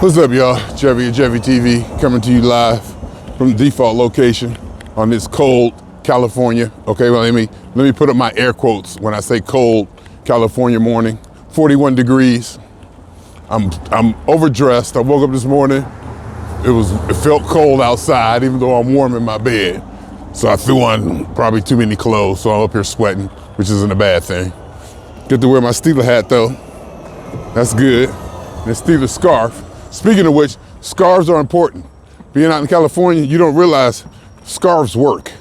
What's up, y'all? Jeffery and Jeffery TV coming to you live from the default location on this cold California. Okay, well, let me put up my air quotes when I say cold California morning. 41 degrees. I'm overdressed. I woke up this morning. It felt cold outside, even though I'm warm in my bed. So I threw on probably too many clothes, so I'm up here sweating, which isn't a bad thing. Get to wear my Steeler hat though. That's good. And a Steeler scarf. Speaking of which, scarves are important. Being out in California, you don't realize scarves work.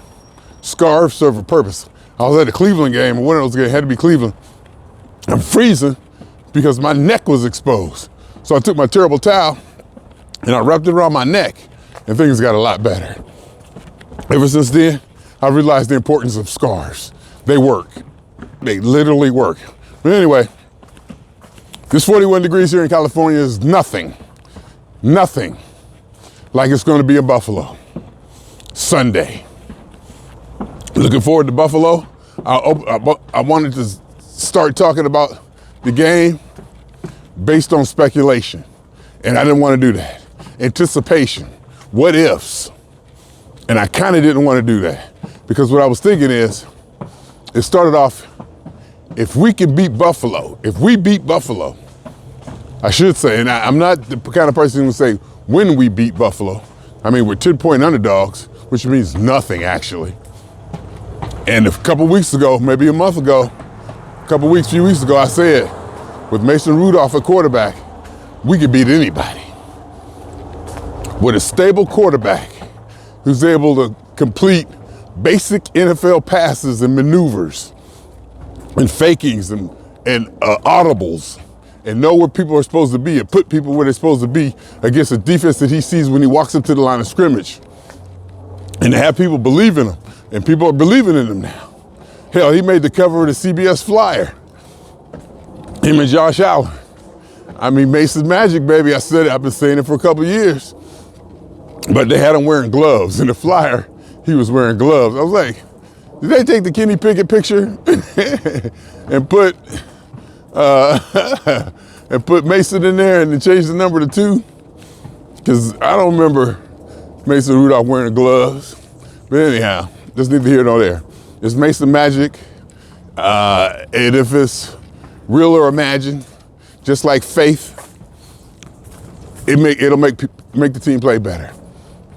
Scarves serve a purpose. I was at a Cleveland game, and one of those games had to be Cleveland. I'm freezing because my neck was exposed. So I took my terrible towel and I wrapped it around my neck, and things got a lot better. Ever since then, I realized the importance of scarves. They work. They literally work. But anyway, this 41 degrees here in California is nothing like it's going to be in Buffalo Sunday. Looking forward to Buffalo. I wanted to start talking about the game based on speculation, and I didn't want to do that. Anticipation, what ifs, and I kind of didn't want to do that because what I was thinking is, it started off, if we can beat Buffalo, if we beat Buffalo, I should say, and I'm not the kind of person who would say when we beat Buffalo. I mean, we're 10-point underdogs, which means nothing actually. And a couple weeks ago, maybe a month ago, few weeks ago, I said, with Mason Rudolph at quarterback, we could beat anybody. With a stable quarterback who's able to complete basic NFL passes and maneuvers and fakings and audibles, and know where people are supposed to be and put people where they're supposed to be against a defense that he sees when he walks up to the line of scrimmage. And to have people believe in him, and people are believing in him now. Hell, he made the cover of the CBS Flyer. Him and Josh Allen. I mean, Mason's magic, baby. I said it, I've been saying it for a couple of years. But they had him wearing gloves. In the Flyer, he was wearing gloves. I was like, did they take the Kenny Pickett picture and put Mason in there and then change the number to 2? Because I don't remember Mason Rudolph wearing gloves. But anyhow, that's neither here nor there. It's Mason magic. And if it's real or imagined, just like faith, it'll make the team play better.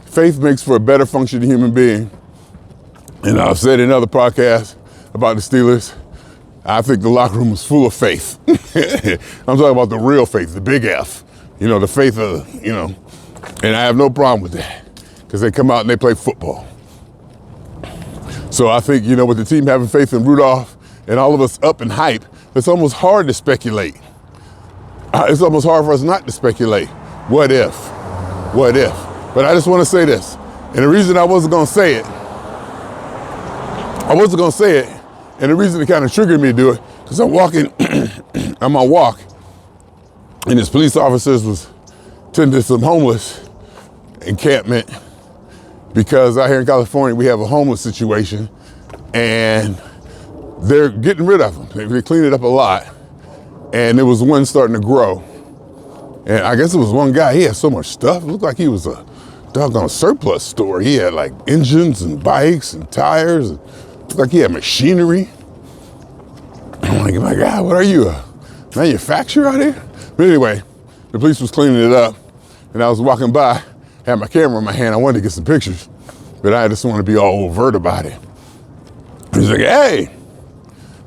Faith makes for a better functioning human being. And I've said in other podcasts about the Steelers, I think the locker room was full of faith. I'm talking about the real faith, the big F. You know, the faith of, and I have no problem with that because they come out and they play football. So I think, with the team having faith in Rudolph and all of us up in hype, it's almost hard to speculate. It's almost hard for us not to speculate. What if? What if? But I just want to say this. And the reason I wasn't going to say it, and the reason it kind of triggered me to do it, because I'm walking on my walk, and this police officers was tending to some homeless encampment, because out here in California, we have a homeless situation, and they're getting rid of them. They cleaned it up a lot, and there was one starting to grow. And I guess it was one guy, he had so much stuff. It looked like he was a doggone surplus store. He had like engines and bikes and tires. It looked like he had machinery. I'm like, my God, what are you, a manufacturer out here? But anyway, the police was cleaning it up, and I was walking by, had my camera in my hand. I wanted to get some pictures, but I just wanted to be all overt about it. He's like, hey.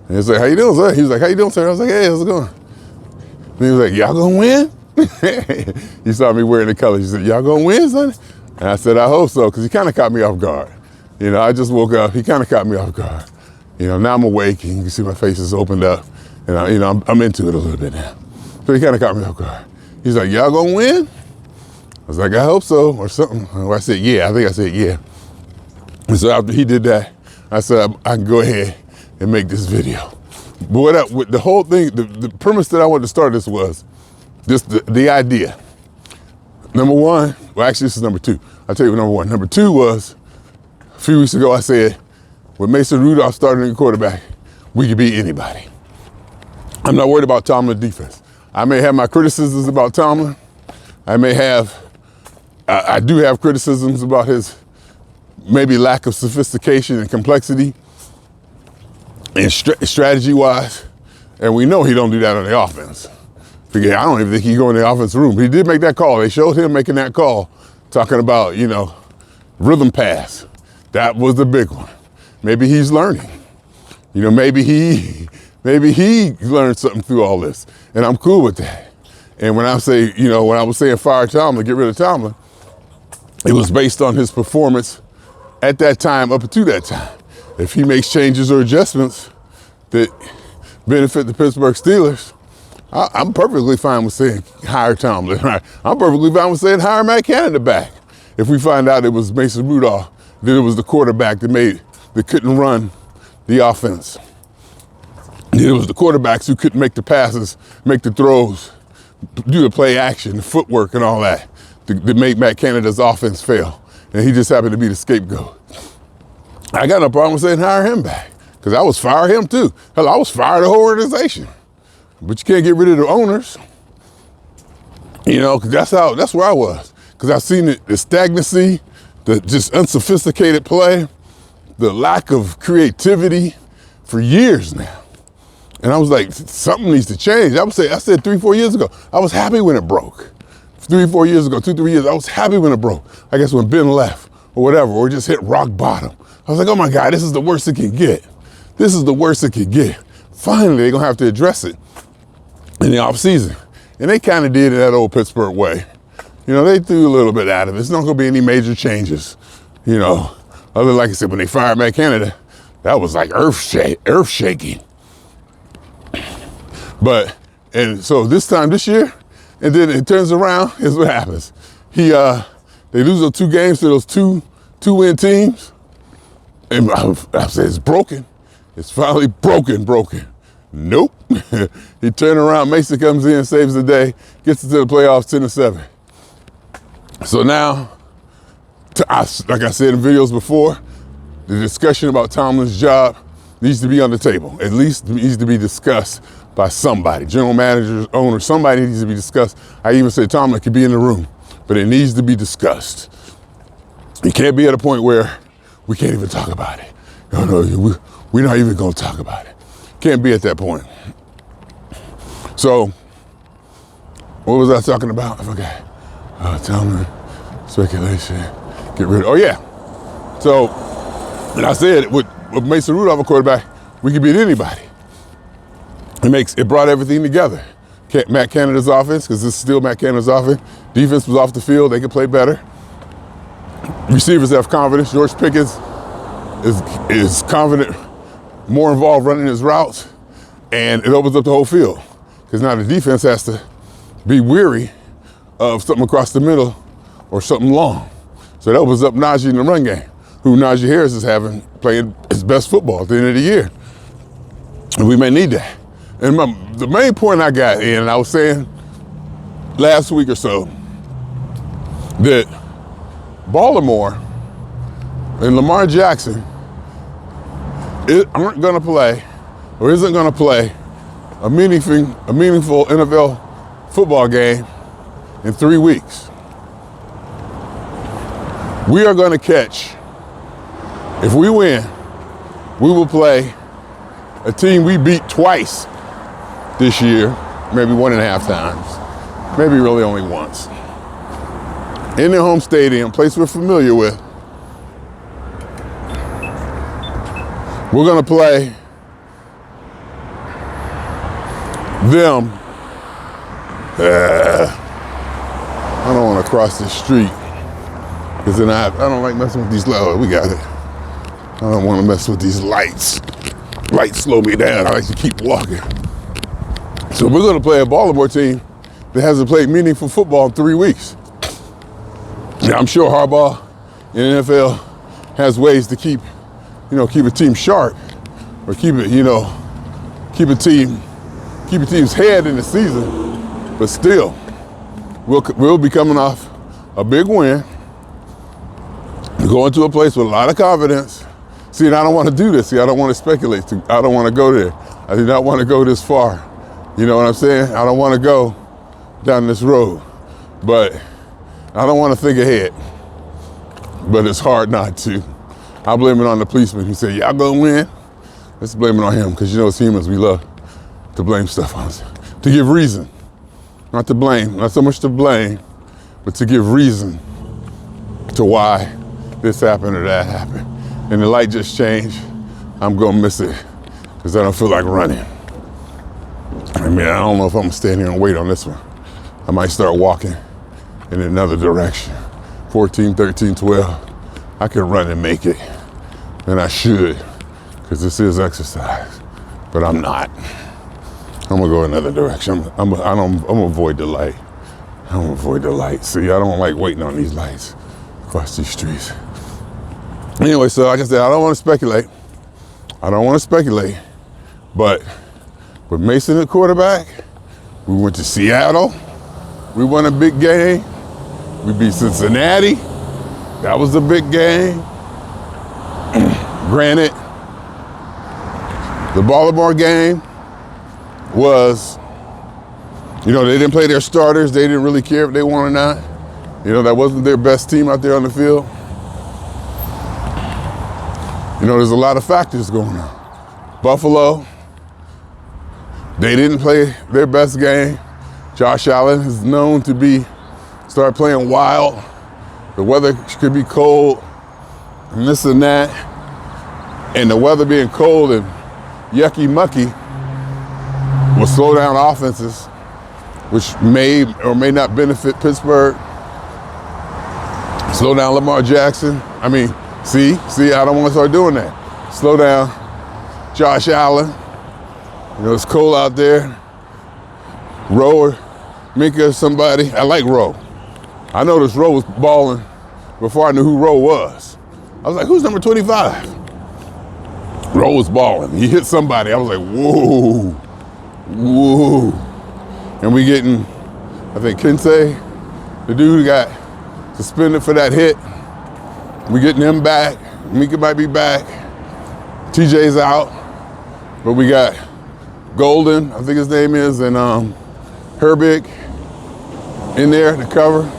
And he's like, how you doing, sir? He was like, how you doing, sir? I was like, hey, how's it going? And he was like, y'all gonna win? He saw me wearing the colors. He said, y'all gonna win, son? And I said, I hope so, because he kind of caught me off guard. I just woke up. He kind of caught me off guard. Now I'm awake, and you can see my face is opened up, and I'm into it a little bit now. So he kind of caught me off guard. He's like, y'all gonna win? I was like, I hope so, or something. Or I said, yeah. I think I said, yeah. And so after he did that, I said, I can go ahead and make this video. But with the whole thing, the premise that I wanted to start this was just the idea. Number one, well, actually, this is number two. I'll tell you what number one. Number two was, a few weeks ago, I said, with Mason Rudolph starting at quarterback, we could beat anybody. I'm not worried about Tomlin's defense. I may have my criticisms about Tomlin, I do have criticisms about his maybe lack of sophistication and complexity and strategy-wise, and we know he don't do that on the offense. I don't even think he go in the offense room. He did make that call. They showed him making that call, talking about, rhythm pass. That was the big one. Maybe he's learning. Maybe he learned something through all this, and I'm cool with that. And when I say, when I was saying fire Tomlin, get rid of Tomlin, it was based on his performance at that time, up to that time. If he makes changes or adjustments that benefit the Pittsburgh Steelers, I'm perfectly fine with saying hire Tomlin. I'm perfectly fine with saying hire Matt Canada back. If we find out it was Mason Rudolph, that it was the quarterback that couldn't run the offense. It was the quarterbacks who couldn't make the passes, make the throws, do the play action, the footwork and all that made Matt Canada's offense fail. And he just happened to be the scapegoat. I got no problem with saying hire him back, because I was fire him too. Hell, I was fire the whole organization. But you can't get rid of the owners. Because that's where I was. Because I've seen the stagnancy, the just unsophisticated play, the lack of creativity for years now. And I was like, something needs to change. I said 3-4 years ago, I was happy when it broke. 3-4 years ago, 2-3 years, I was happy when it broke. I guess when Ben left or whatever, or just hit rock bottom. I was like, oh my God, this is the worst it can get. This is the worst it can get. Finally, they're gonna have to address it in the offseason. And they kind of did it that old Pittsburgh way. They threw a little bit out of it. It's not gonna be any major changes. Other than, like I said, when they fired Matt Canada, that was like earth shaking. And so this year, and then it turns around, here's what happens. They lose those 2 games to those two-win teams. And I said, it's broken. It's finally broken. Nope. He turned around, Mason comes in, saves the day, gets us to the playoffs 10-7. So now, like I said in videos before, the discussion about Tomlin's job needs to be on the table. At least it needs to be discussed by somebody, general managers, owners, somebody needs to be discussed. I even said Tomlin could be in the room, but it needs to be discussed. You can't be at a point where we can't even talk about it. No, we're not even gonna talk about it. Can't be at that point. So, what was I talking about? I forgot. Tomlin, speculation, get rid of, oh yeah. So, and I said, with Mason Rudolph a quarterback, we could beat anybody. It brought everything together. Matt Canada's offense, because this is still Matt Canada's offense. Defense was off the field, they could play better. Receivers have confidence. George Pickens is confident, more involved running his routes, and it opens up the whole field. Because now the defense has to be weary of something across the middle or something long. So that opens up Najee in the run game, who Najee Harris is playing his best football at the end of the year. And we may need that. And the main point I got in, and I was saying last week or so, that Baltimore and Lamar Jackson aren't going to play, or isn't going to play, a meaningful NFL football game in 3 weeks. We are going to catch, if we win, we will play a team we beat twice this year, maybe 1.5 times, maybe really only once. In their home stadium, place we're familiar with. We're gonna play them. I don't wanna cross the street, because then I don't like messing with these lights. We got it. I don't wanna mess with these lights. Lights slow me down, I like to keep walking. So we're gonna play a Baltimore team that hasn't played meaningful football in 3 weeks. Now, I'm sure Harbaugh in the NFL has ways to keep a team sharp, or keep a team's head in the season. But still, we'll be coming off a big win, going to a place with a lot of confidence. See, and I don't want to do this. See, I don't want to speculate. I don't want to go there. I do not want to go this far. You know what I'm saying? I don't want to go down this road. But I don't want to think ahead. But it's hard not to. I blame it on the policeman. He said, y'all gonna win? Let's blame it on him, because as humans, we love to blame stuff on us. To give reason, not to blame, not so much to blame, but to give reason to why this happened or that happened. And the light just changed, I'm gonna miss it, because I don't feel like running. I mean, I don't know if I'm gonna stand here and wait on this one. I might start walking in another direction. 14, 13, 12, I can run and make it. And I should, because this is exercise, but I'm not. I'm gonna go another direction. I'm gonna avoid the light. I'm gonna avoid the light. See, I don't like waiting on these lights across these streets. Anyway, so like I said, I don't wanna speculate. But with Mason at quarterback, we went to Seattle. We won a big game. We beat Cincinnati. That was a big game. Granted, the Baltimore game was, they didn't play their starters. They didn't really care if they won or not. That wasn't their best team out there on the field. There's a lot of factors going on. Buffalo, they didn't play their best game. Josh Allen is known to start playing wild. The weather could be cold and this and that. And the weather being cold and yucky mucky will slow down offenses, which may or may not benefit Pittsburgh. Slow down Lamar Jackson. I mean, see, I don't want to start doing that. Slow down Josh Allen. It's cold out there. Rowe or Minka or somebody. I like Rowe. I noticed Rowe was balling before I knew who Rowe was. I was like, who's number 25? Rowe was balling. He hit somebody. I was like, whoa. And we getting, I think Kinsey, the dude who got suspended for that hit, we getting him back. Minka might be back. TJ's out. But we got Golden, I think his name is, and Herbig in there to cover.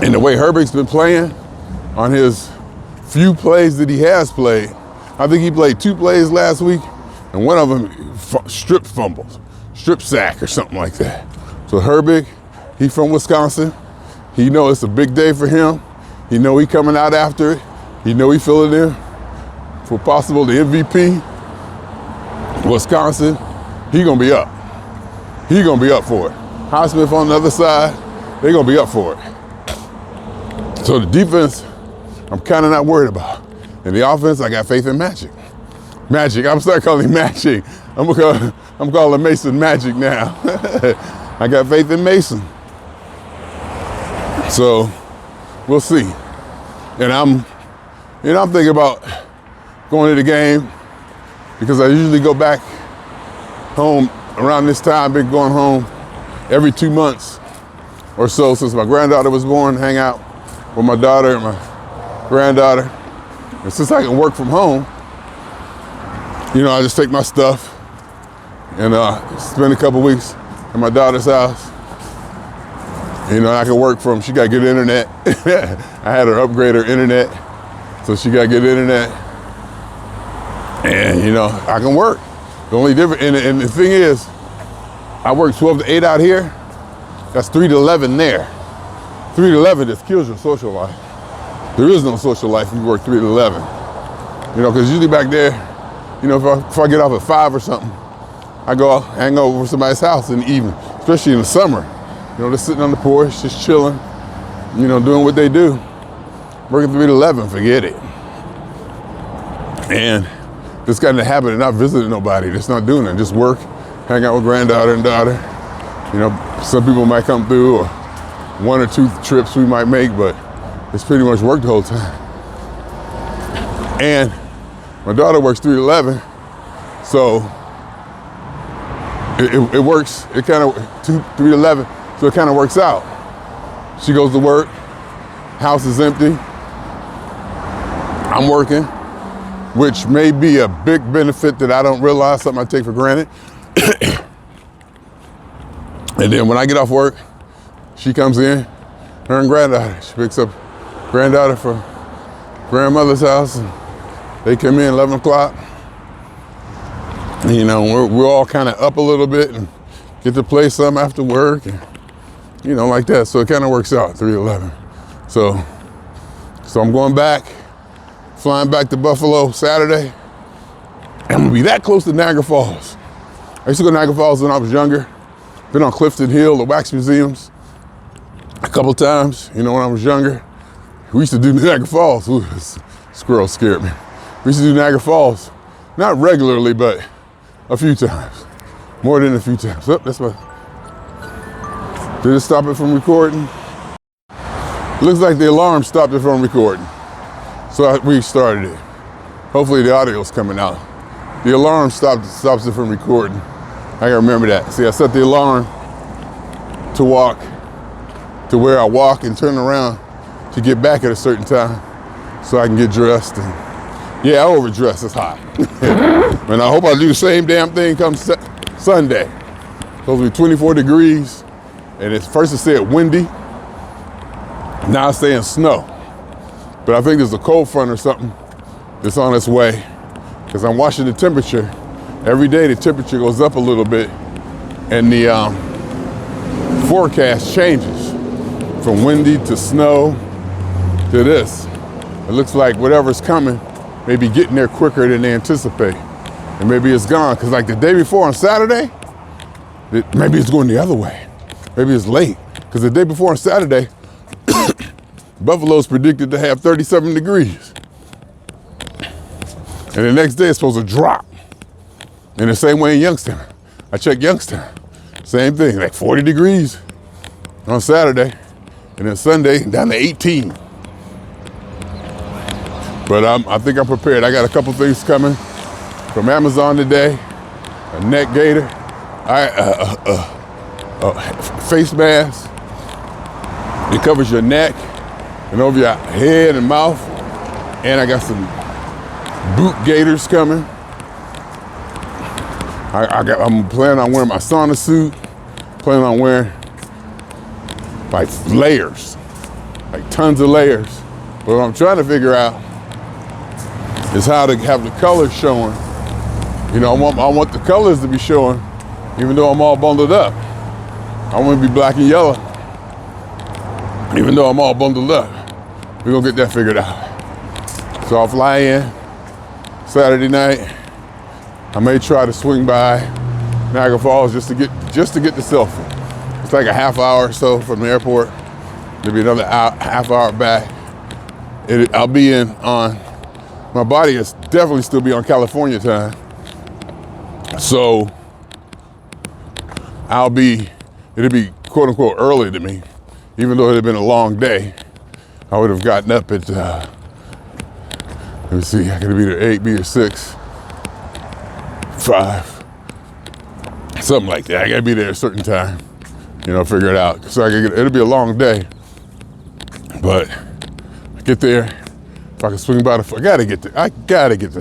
And the way Herbig's been playing on his few plays that he has played, I think he played 2 plays last week, and one of them strip fumbles, strip sack or something like that. So Herbig, he from Wisconsin. He know it's a big day for him. He know he coming out after it. He know he filling in for possible the MVP. Wisconsin, he gonna be up. He gonna be up for it. Highsmith on the other side, they gonna be up for it. So the defense, I'm kind of not worried about. And the offense, I got faith in Magic. I'm starting calling him Magic. I'm calling Mason Magic now. I got faith in Mason. So we'll see. And I'm thinking about going to the game because I usually go back home around this time. I've been going home every 2 months or so since my granddaughter was born, hang out with my daughter and my granddaughter. And since I can work from home, I just take my stuff and spend a couple weeks at my daughter's house. I can work from, she got good internet. I had her upgrade her internet, so she got good internet. And, I can work. The only difference, and the thing is, I work 12 to 8 out here. That's 3 to 11 there. 3 to 11 just kills your social life. There is no social life if you work 3 to 11. Because usually back there, if I get off at 5 or something, I go hang over somebody's house in the evening, especially in the summer. They're sitting on the porch, just chilling, doing what they do. Working 3 to 11, forget it. And just got in the habit of not visiting nobody, just not doing it, just work, hang out with granddaughter and daughter. Some people might come through, or 1 or 2 trips we might make, but it's pretty much work the whole time. And my daughter works 3 to 11, so it works. It kind of 3 to 11, so it kind of works out. She goes to work, house is empty. I'm working, which may be a big benefit that I don't realize, something I take for granted. And then when I get off work, she comes in, her and granddaughter. She picks up granddaughter from grandmother's house, and they come in 11 o'clock. You know, we're all kind of up a little bit and get to play some after work, and you know, like that. So it kind of works out, 3 to 11. So I'm going back, flying back to Buffalo Saturday. I'm gonna be that close to Niagara Falls. I used to go to Niagara Falls when I was younger. Been on Clifton Hill, the wax museums, a couple times, you know, when I was younger. We used to do Niagara Falls. Ooh, squirrels scared me. We used to do Niagara Falls, not regularly, but a few times. More than a few times. Oh, that's what. Did it stop it from recording? Looks like the alarm stopped it from recording. So I restarted it. Hopefully the audio's coming out. The alarm stops it from recording. I gotta remember that. See, I set the alarm to walk to where I walk and turn around to get back at a certain time so I can get dressed. And yeah, I overdress, it's hot. And I hope I do the same damn thing come Sunday. Supposed to be 24 degrees. And at first it said windy. Now it's saying snow. But I think there's a cold front or something that's on its way. Because I'm watching the temperature. Every day the temperature goes up a little bit. And the forecast changes from windy to snow to this. It looks like whatever's coming may be getting there quicker than they anticipate. And maybe it's gone. Because like the day before on Saturday, maybe it's going the other way. Maybe it's late. Because the day before on Saturday, Buffalo's predicted to have 37 degrees. And the next day it's supposed to drop. In the same way in Youngstown. I checked Youngstown. Same thing, like 40 degrees on Saturday. And then Sunday down to 18. But I think I'm prepared. I got a couple things coming from Amazon today. A neck gaiter. Face mask. It covers your neck and over your head and mouth. And I got some boot gaiters coming. I'm planning on wearing my sauna suit. Planning on wearing like layers, like tons of layers. But what I'm trying to figure out is how to have the colors showing. You know, I want the colors to be showing, even though I'm all bundled up. I want to be black and yellow, even though I'm all bundled up. We're gonna get that figured out. So I'll fly in Saturday night. I may try to swing by Niagara Falls just to get the selfie. It's like a half hour or so from the airport. Maybe another half hour back. I'll be in on, my body is definitely still be on California time. So it'll be quote unquote early to me, even though it had been a long day. I would have gotten up at, let me see, I could be there 8, be there 6, 5, something like that. I gotta be there at a certain time, you know, figure it out. So it'll be a long day, but I get there, if I can swing by I gotta get the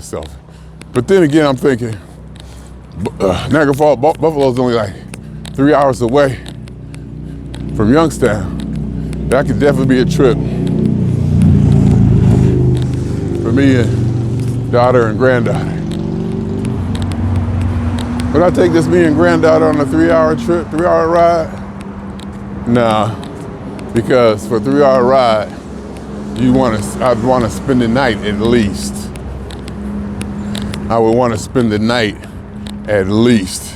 selfie. But then again, I'm thinking, Niagara Falls, Buffalo's only like 3 hours away from Youngstown. That could definitely be a trip for me and daughter and granddaughter. Would I take me and granddaughter on a 3-hour trip, 3-hour ride? Nah, because for a 3-hour ride, I'd want to spend the night at least. I would want to spend the night at least.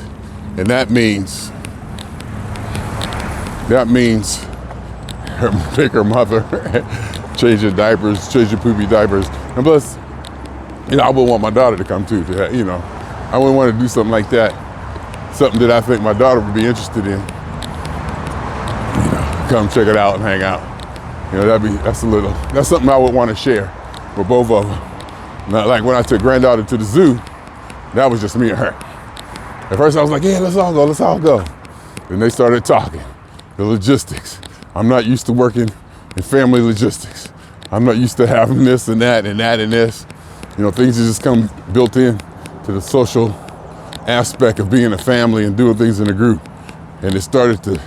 And that means pick her mother, change her diapers, change her poopy diapers. And plus, you know, I would want my daughter to come too, you know. I wouldn't want to do something like that, something that I think my daughter would be interested in. You know, come check it out and hang out. You know, that's something I would want to share with both of them. Not like when I took granddaughter to the zoo, that was just me and her. At first I was like, yeah, let's all go. Then they started talking, the logistics. I'm not used to working in family logistics. I'm not used to having this and that and that and this. You know, things just come built in to the social aspect of being a family and doing things in a group. And it started to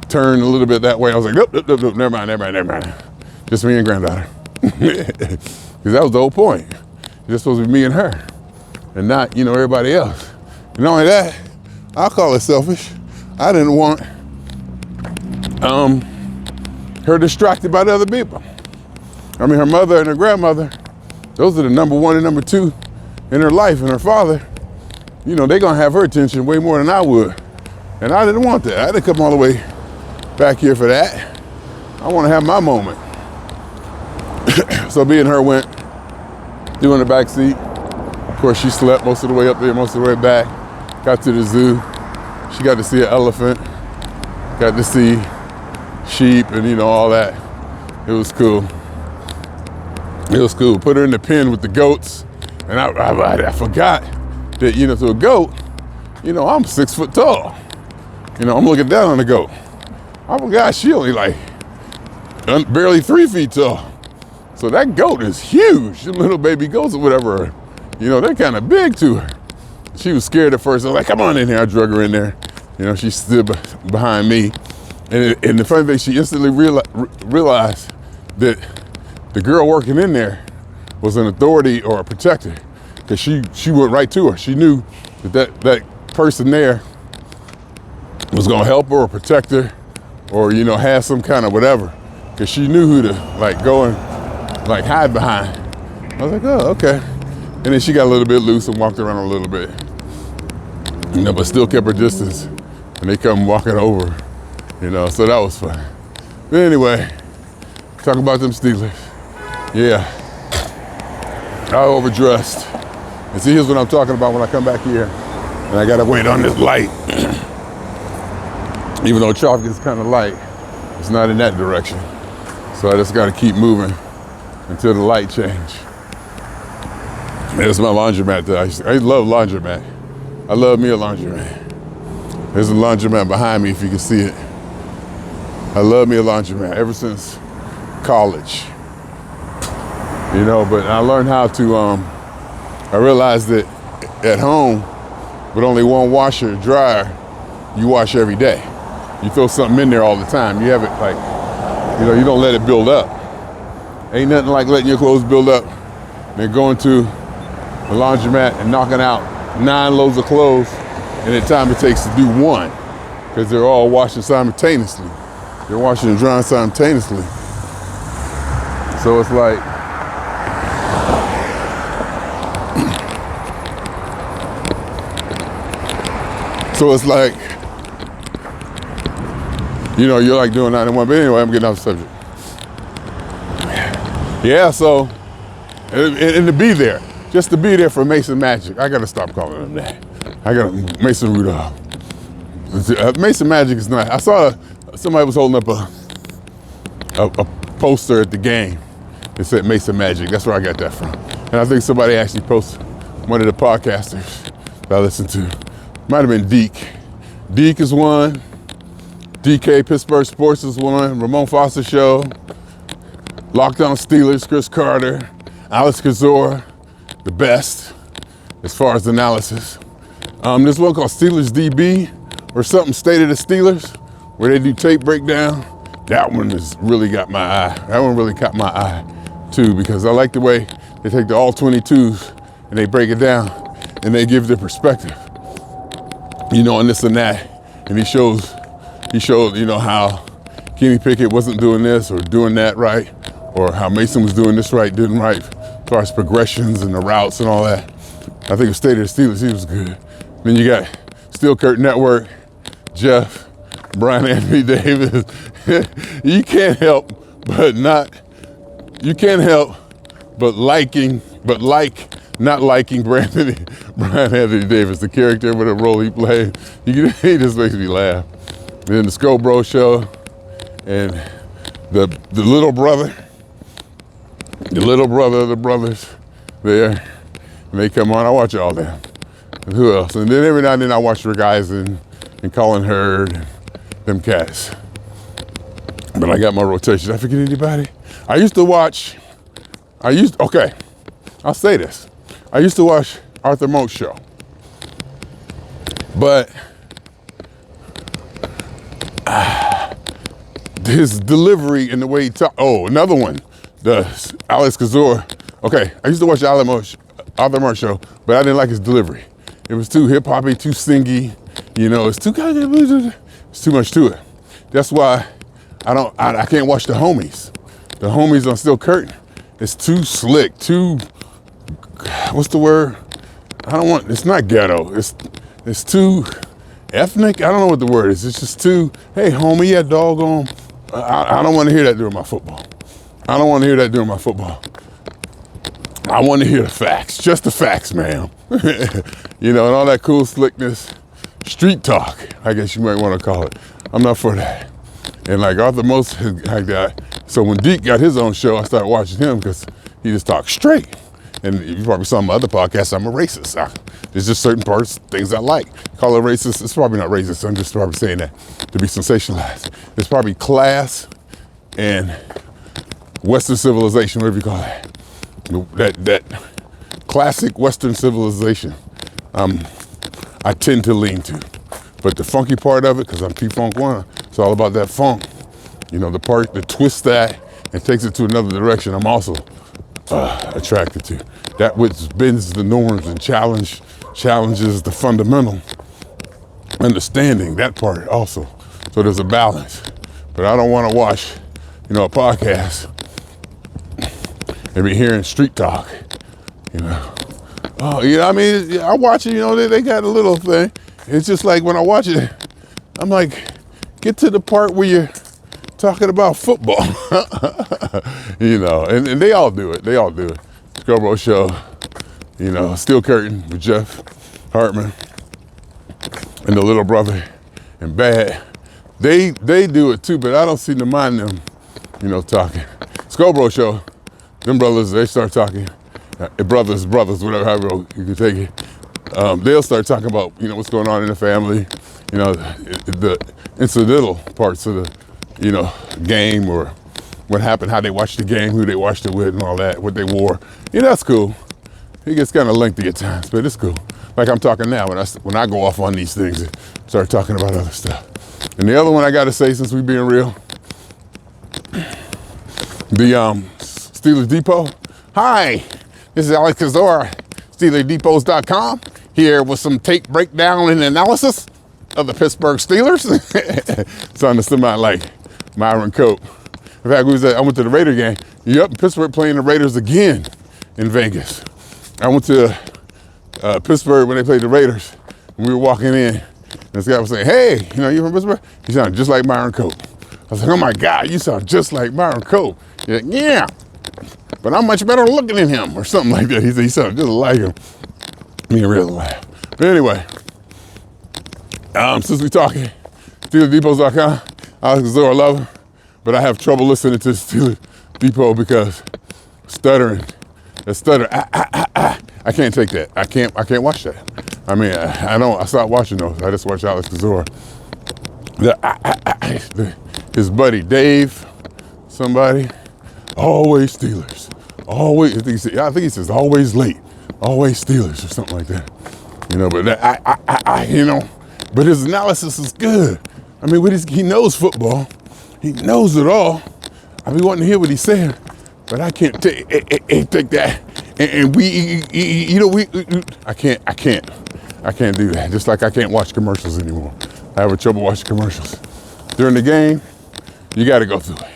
turned a little bit that way. I was like, nope, never mind. Just me and granddaughter. Because that was the whole point. It's just supposed to be me and her and not, everybody else. And not only that, I'll call it selfish. I didn't want her distracted by the other people. I mean, her mother and her grandmother, those are the number one and number two in her life, and her father, they're gonna have her attention way more than I would. And I didn't want that. I didn't come all the way back here for that. I wanna have my moment. So me and her went through in the back seat. Of course, she slept most of the way up there, most of the way back. Got to the zoo. She got to see an elephant, got to see sheep and all that. It was cool. Put her in the pen with the goats. And I forgot that, to a goat, I'm 6 foot tall. I'm looking down on the goat. I forgot she only like barely 3 feet tall. So that goat is huge. The little baby goats or whatever, they're kind of big to her. She was scared at first. I was like, come on in here. I drug her in there. She stood behind me. And the funny thing, she instantly realized that the girl working in there was an authority or a protector, because she went right to her. She knew that person there was gonna help her or protect her or, have some kind of whatever, because she knew who to go and hide behind. I was like, oh, okay. And then she got a little bit loose and walked around a little bit, but still kept her distance. And they come walking over, so that was fun. But anyway, talk about them Steelers. Yeah, I overdressed. And see, here's what I'm talking about when I come back here. And I gotta wait on this light. Even though traffic is kind of light, it's not in that direction. So I just gotta keep moving until the light change. There's my laundromat that I love laundromat. I love me a laundromat. There's a laundromat behind me if you can see it. I love me a laundromat ever since college. But I learned how to, I realized that at home, with only one washer and dryer, you wash every day. You throw something in there all the time. You have it you don't let it build up. Ain't nothing like letting your clothes build up than going to a laundromat and knocking out 9 loads of clothes in the time it takes to do one, because they're all washing simultaneously. They're washing and drying simultaneously. So it's like, you're like doing 9 in 1. But anyway, I'm getting off the subject. Yeah, so, and to be there, just to be there for Mason Magic. I gotta stop calling him that. I got Mason Rudolph. Mason Magic is nice. I saw somebody was holding up a poster at the game that said Mason Magic. That's where I got that from. And I think somebody actually posted, one of the podcasters that I listened to. Might have been Deke. Deke is one. DK Pittsburgh Sports is one. Ramon Foster Show. Lockdown Steelers, Chris Carter. Alex Kazor, the best as far as analysis. There's one called Steelers DB or something, State of the Steelers, where they do tape breakdown. That one has really got my eye. That one really caught my eye too, because I like the way they take the all 22s and they break it down and they give their perspective, on this and that. And he showed, how Kenny Pickett wasn't doing this or doing that right, or how Mason was doing this right, didn't right, as far as progressions and the routes and all that. I think it was State of the Steelers, he was good. Then you got Steel Curtain Network, Jeff, Brian Anthony Davis. You can't help but not liking Brian Anthony Davis, the character with the role he played. He just makes me laugh. And then the Scobro Show and the little brother of the brothers there. And they come on, I watch all them. And who else? And then every now and then I watch Rick Eisen and Colin Hurd and them cats. But I got my rotation. Did I forget anybody? Okay, I'll say this. I used to watch Arthur Monk's show. But his delivery and the way he talk. Oh, another one, the Alex Kazor. Okay, I used to watch the Arthur Martin show, but I didn't like his delivery. It was too hip hoppy, too singy. You know, it's too much to it. That's why I can't watch the homies. The homies on Still Curtain. It's too slick, too, what's the word? It's not ghetto. It's too ethnic. I don't know what the word is. It's just too, hey homie, yeah, doggone. I don't want to hear that during my football. I don't want to hear that during my football. I want to hear the facts, just the facts, ma'am. You know, and all that cool slickness, street talk, I guess you might want to call it. I'm not for that. And like Arthur Most like that. So when Deke got his own show, I started watching him because he just talked straight. And you probably saw my other podcasts, I'm a racist. There's just certain parts, things I like. Call it racist, it's probably not racist. I'm just probably saying that to be sensationalized. It's probably class and Western civilization, whatever you call that. That classic Western civilization, I tend to lean to. But the funky part of it, because I'm P-Funk One, it's all about that funk. You know, the part that twists that and takes it to another direction, I'm also attracted to. That which bends the norms and challenges the fundamental understanding, that part also. So there's a balance. But I don't want to watch, you know, a podcast and be hearing street talk, you know. Oh, you know, I mean, I watch it, you know, they got a little thing. It's just like when I watch it, I'm like, get to the part where you're talking about football. You know, and they all do it. They all do it. Scarborough Show, you know, Steel Curtain with Jeff Hartman and the little brother and Bad. They do it too, but I don't seem to mind them, you know, talking. Scarborough Show, them brothers, they start talking. Brothers, whatever, however you can take it. They'll start talking about, you know, what's going on in the family, you know, the incidental parts of the, you know, game, or what happened, how they watched the game, who they watched it with and all that, what they wore. Yeah, that's cool. It gets kind of lengthy at times, but it's cool. Like I'm talking now, when I go off on these things and start talking about other stuff. And the other one I got to say, since we being real, the Steelers Depot. Hi, this is Alex Kazor, SteelersDepots.com, here with some tape breakdown and analysis of the Pittsburgh Steelers. Sounded somebody like Myron Cope. In fact, I went to the Raider game. Yep, Pittsburgh playing the Raiders again in Vegas. I went to Pittsburgh when they played the Raiders, and we were walking in, and this guy was saying, hey, you know, you from Pittsburgh? He sounded just like Myron Cope. I was like, oh my God, you sound just like Myron Cope. He's like, yeah, but I'm much better looking than him, or something like that. He said he sounded just like him. Me and really laugh. But anyway, since we talking, SteelersDepots.com, Alex Kazor, I love him, but I have trouble listening to Steelers Depot because stuttering. The stutter, I can't take that. I can't watch that. I mean, I stopped watching those. I just watch Alex Kazor. His buddy Dave, somebody, always Steelers. Always, I think he says always late, always Steelers or something like that. You know, but that, you know, but his analysis is good. I mean, he knows football. He knows it all. I be wanting to hear what he's saying, but I can't take that. And I can't do that. Just like I can't watch commercials anymore. I have trouble watching commercials. During the game, you got to go through it.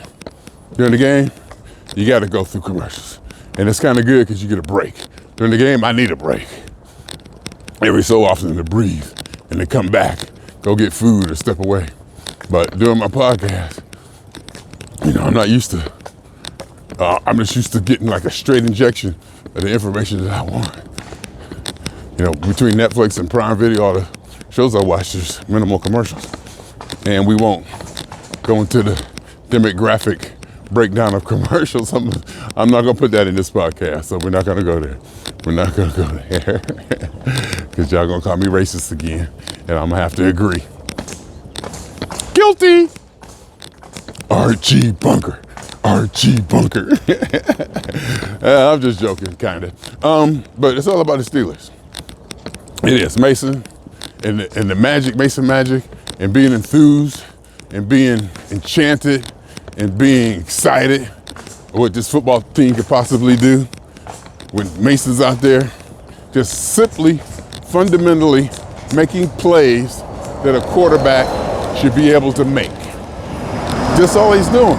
During the game, you got to go through commercials. And it's kind of good because you get a break. During the game, I need a break. Every so often to breathe and to come back, go get food or step away. But during my podcast, you know, I'm not used to, I'm just used to getting like a straight injection of the information that I want. You know, between Netflix and Prime Video, all the shows I watch, there's minimal commercials. And we won't go into the demographic breakdown of commercials. I'm not gonna put that in this podcast, so we're not gonna go there. We're not gonna go there. Because y'all gonna call me racist again, and I'm gonna have to agree. Guilty! Archie Bunker. Archie Bunker. I'm just joking, kind of. But it's all about the Steelers. It is Mason and the magic, Mason magic, and being enthused and being enchanted and being excited what this football team could possibly do when Mason's out there just simply, fundamentally making plays that a quarterback should be able to make. That's all he's doing.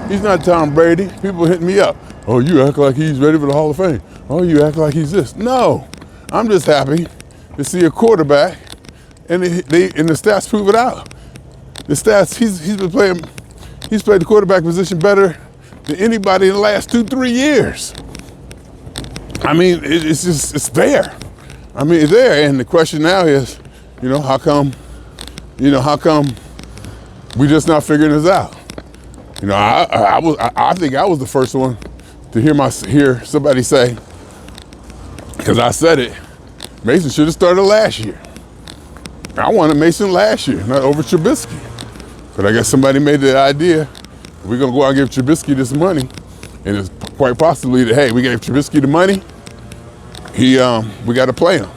He's not Tom Brady. People hitting me up. Oh, you act like he's ready for the Hall of Fame. Oh, you act like he's this. No, I'm just happy to see a quarterback, and the stats prove it out. The stats, he's played the quarterback position better than anybody in the last 2-3 years. I mean, it's there. I mean, it's there. And the question now is, how come we just not figuring this out? I think I was the first one to hear somebody say, because I said it, Mason should have started last year. I wanted Mason last year, not over Trubisky. But I guess somebody made the idea, we're going to go out and give Trubisky this money. And it's quite possibly that, hey, we gave Trubisky the money, we got to play him.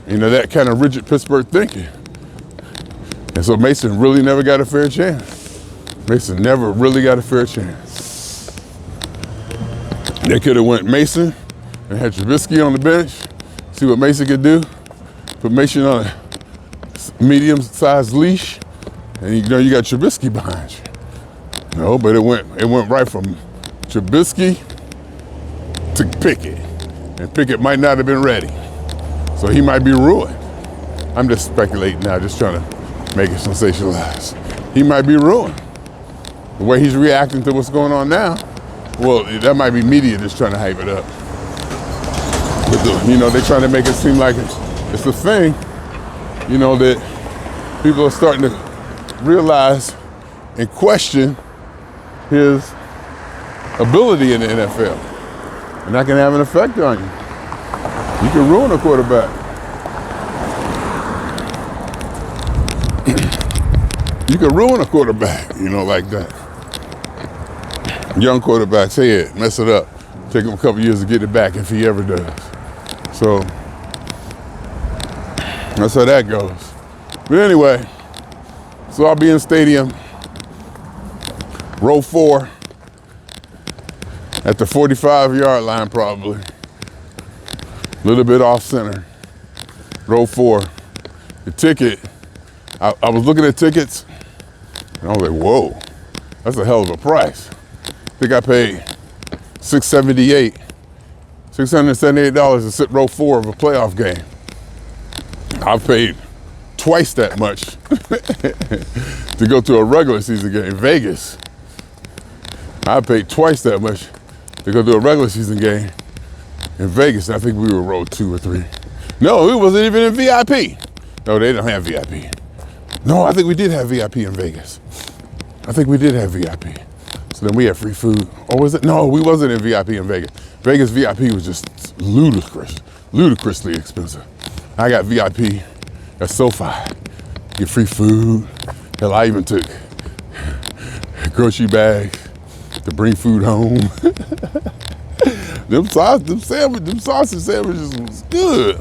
That kind of rigid Pittsburgh thinking. And so Mason really never got a fair chance. Mason never really got a fair chance. They could have went Mason and had Trubisky on the bench, see what Mason could do, put Mason on a medium-sized leash, and you got Trubisky behind you. No, but it went right from Trubisky to Pickett, and Pickett might not have been ready, so he might be ruined. I'm just speculating now, just trying to make it sensationalized. He might be ruined. The way he's reacting to what's going on now, well, that might be media just trying to hype it up. But they're trying to make it seem like it's a thing, that people are starting to realize and question his ability in the NFL. And that can have an effect on you. You can ruin a quarterback. You can ruin a quarterback, like that. Young quarterbacks, hey, mess it up. Take him a couple years to get it back if he ever does. So that's how that goes. But anyway, so I'll be in stadium, row 4, at the 45-yard line probably. A little bit off center. Row 4. The ticket, I was looking at tickets, and I was like, whoa, that's a hell of a price. I think I paid $678 to sit row 4 of a playoff game. I've paid twice that much to go to a regular season game in Vegas. I paid twice that much to go to a regular season game in Vegas. I think we were row 2 or 3. No, it wasn't even in VIP. No, they don't have VIP. No, I think we did have VIP in Vegas. I think we did have VIP. So then we had free food. Or was it? No, we wasn't in VIP in Vegas. Vegas VIP was just ludicrously expensive. I got VIP at SoFi. Get free food. Hell, I even took grocery bags to bring food home. Them sausage sandwiches was good.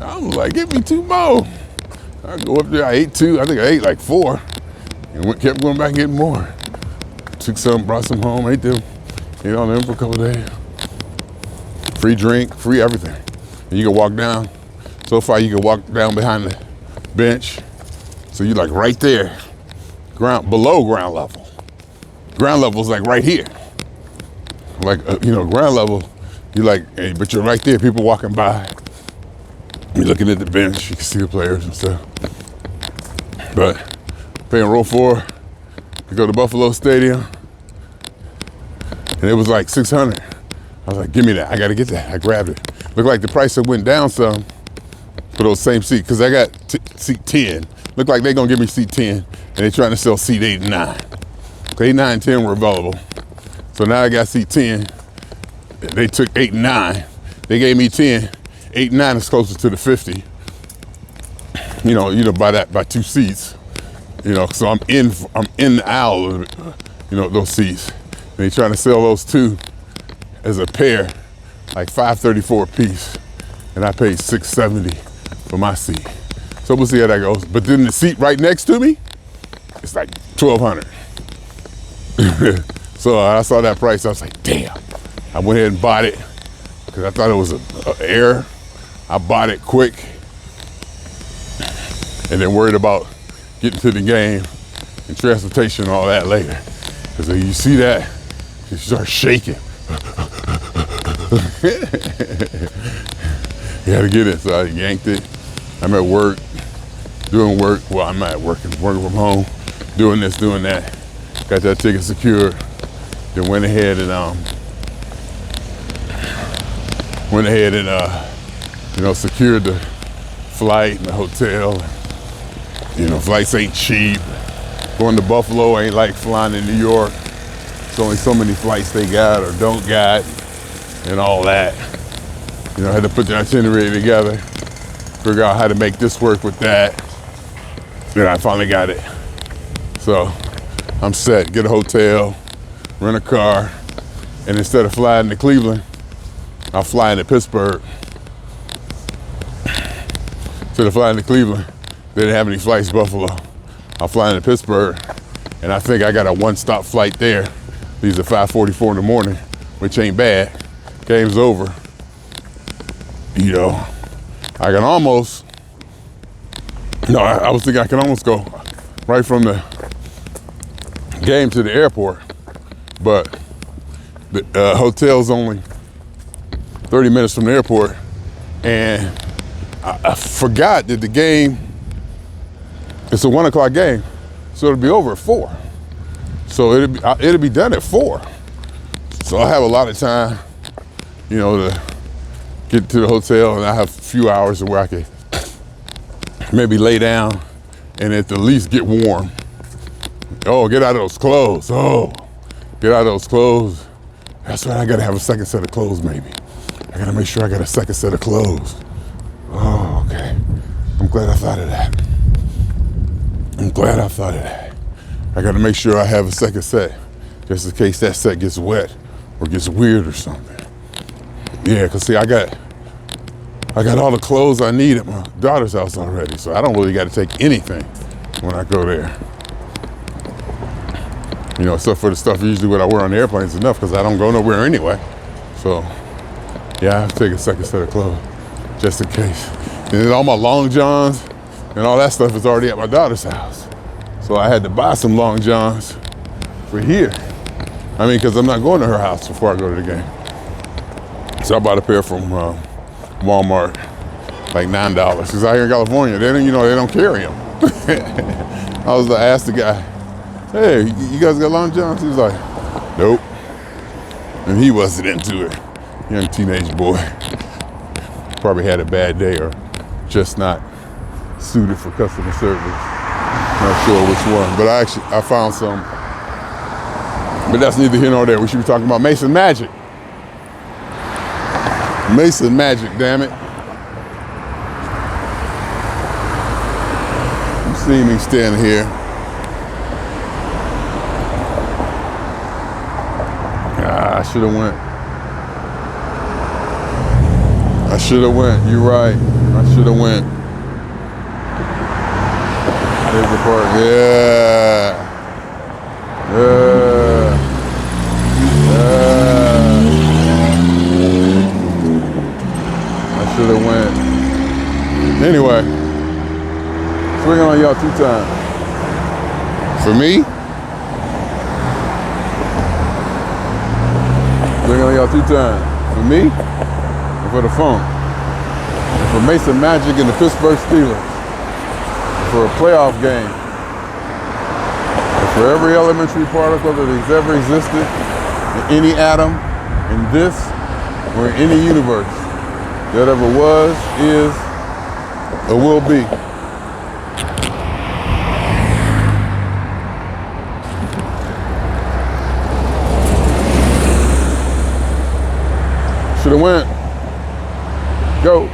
I was like, give me 2 more. I go up there, I ate 2. I think I ate like 4. And kept going back and getting more. Took some, brought some home, ate them. Ate on them for a couple of days. Free drink, free everything. And you can walk down. So far, you can walk down behind the bench. So you're like right there, below ground level. Ground level's like right here. Like, ground level, you're like, hey, but you're right there, people walking by. You're looking at the bench, you can see the players and stuff. But paying row 4 to go to Buffalo Stadium, and it was like $600. I was like, give me that, I gotta get that. I grabbed it. Looked like the price had went down some for those same seats, because I got seat 10. Looked like they're gonna give me seat 10, and they're trying to sell seat 8 and 9. 8, 9, and 10 were available. So now I got seat 10. They took 8 and 9. They gave me 10. 8 and 9 is closer to the 50. By 2 seats. So I'm in the aisle of those seats. And they trying to sell those 2 as a pair, like $534 a piece. And I paid $670 for my seat. So we'll see how that goes. But then the seat right next to me, it's like $1,200. So I saw that price, I was like, damn. I went ahead and bought it because I thought it was an error. I bought it quick and then worried about getting to the game and transportation and all that later. Because when you see that, you start shaking. You had to get it, so I yanked it. I'm at work, doing work. Well, I'm not working from home, doing this, doing that. Got that ticket secured. Then went ahead and secured the flight and the hotel. Flights ain't cheap. Going to Buffalo ain't like flying in New York. It's only so many flights they got or don't got and all that. I had to put the itinerary together, figure out how to make this work with that. Then I finally got it. So I'm set, get a hotel, rent a car, and instead of flying to Cleveland, I'll fly into Pittsburgh. Instead of flying to Cleveland, they didn't have any flights to Buffalo. I'll fly into Pittsburgh, and I think I got a one-stop flight there. These are 5:44 in the morning, which ain't bad. Game's over. I can almost, I was thinking I can almost go right from the game to the airport, but the hotel's only 30 minutes from the airport, and I forgot that the game, it's a 1 o'clock game, so it'll be over at 4. So it'll be done at 4. So I have a lot of time, to get to the hotel, and I have a few hours where I can maybe lay down and at the least get warm. Oh, get out of those clothes. Oh, get out of those clothes. That's right, I gotta have a second set of clothes maybe. I gotta make sure I got a second set of clothes. Oh, okay. I'm glad I thought of that. I gotta make sure I have a second set just in case that set gets wet or gets weird or something. Yeah, cause see, I got all the clothes I need at my daughter's house already, so I don't really got to take anything when I go there. Except for the stuff usually what I wear on the airplane is enough because I don't go nowhere anyway. So, yeah, I have to take a second set of clothes just in case. And then all my long johns and all that stuff is already at my daughter's house. So I had to buy some long johns for here. Because I'm not going to her house before I go to the game. So I bought a pair from Walmart, like $9. Because out here in California, they don't carry them. I asked the guy, hey, you guys got long johns? He was like, nope. And he wasn't into it. Young teenage boy. Probably had a bad day or just not suited for customer service. Not sure which one, but I found some. But that's neither here nor there. We should be talking about Mason Magic. Mason Magic, damn it. You see me standing here. I should have went. You're right. I should have went. There's the park. Yeah. I should have went. Anyway, swinging on y'all 2 times. For me? Swinging on y'all 2 times. For me? And for the phone. And for Mason Magic and the Pittsburgh Steelers. For a playoff game. And for every elementary particle that has ever existed in any atom, in this, or in any universe that ever was, is, or will be. Should have went. Go.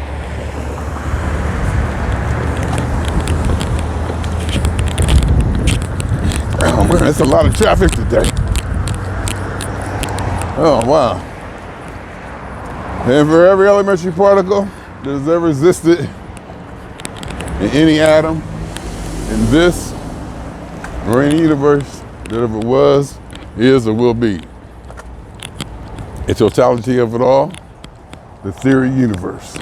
Oh man, that's a lot of traffic today. Oh wow. And for every elementary particle that has ever existed in any atom, in this, or any universe that ever was, is or will be. A totality of it all, the theory universe.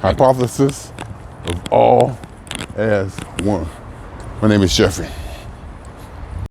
Hypothesis of all as one. My name is Jeffery.